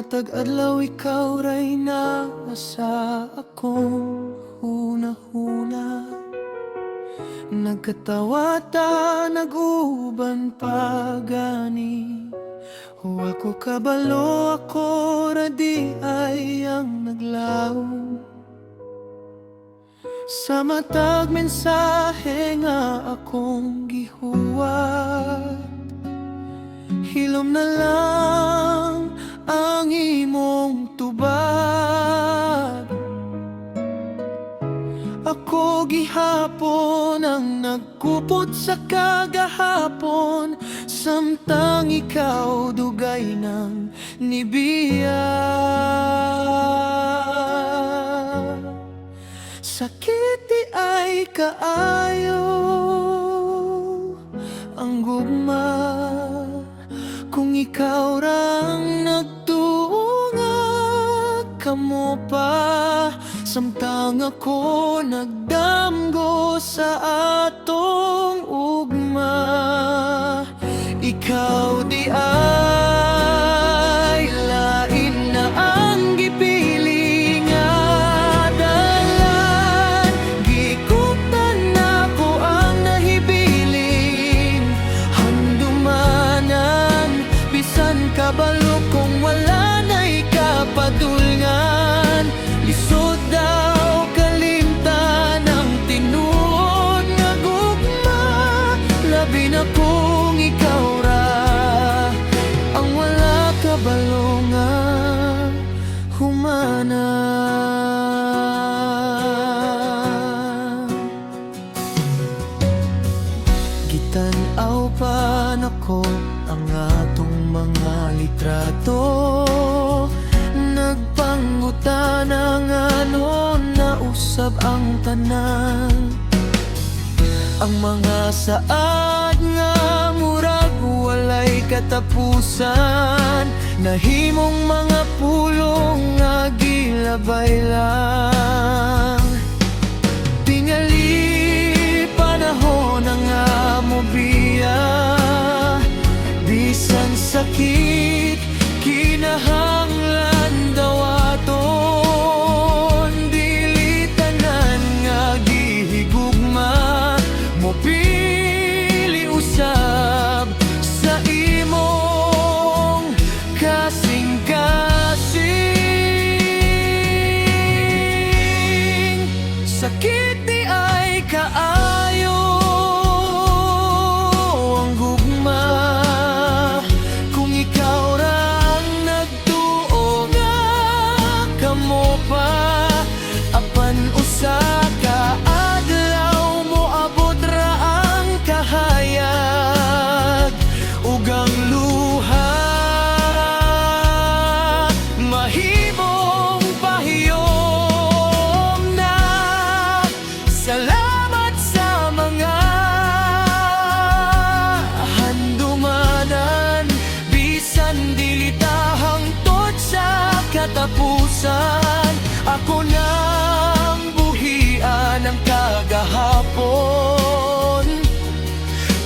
Matag adlaw ikaw ray nasa akong hunahuna. Nagkatawa ta, nag-uban pa gani. Huwag ko kabalo, ako ra di ay ang naglaw. Sa matag mensahe nga akong gihuwat, hilom na lang ang imong tubag. Ako gihapon ang nagkupot sa kagahapon, samtang ikaw dugay ng nibiya. Sakit di ay kaayo ang gugma, kung ikaw rang nagtuo nga kamo pa, samtang ako nagdamgo sa atong ugma. Ikaw di ay lain na ang gipili nga dalan. Gikutan ako ang nahibiling handumanan, bisan kabalo kung wala na'y kapadulngan. Lisod daw kalimtan ang tinuod nga gugma, labi na kung ikaw ra ang wala kabalo nga humana. Gitanaw pa nako ang atong mga litrato, nagpangutana nga ano nausab ang tanan. Ang mga saad nga murag walay katapusan, nahimong mga pulong nga gilabay lang. Tingali panahon na nga mobiya, bisan sakit kinahanglan daw aton. Dili tanan nga gihigugma, mopili usab sa imong kasing-kasing. Sakit di ay kaayo ang gugma, kung ikaw rang nagtuo nga kamo pa, apan usa ka adlaw mo abot ra ang kahayag ug ang luha mahimong pahiyom na. Salamat sa mga handumanan, bisan dili ta hangtod sa katapusan. Ako nang buhian ang kagahapon,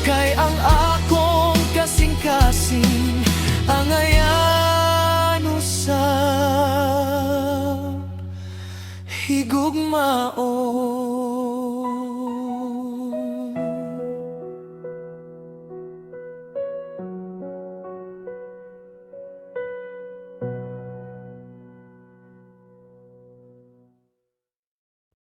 kay ang akong kasing-kasing ang ayan usab higugmaon.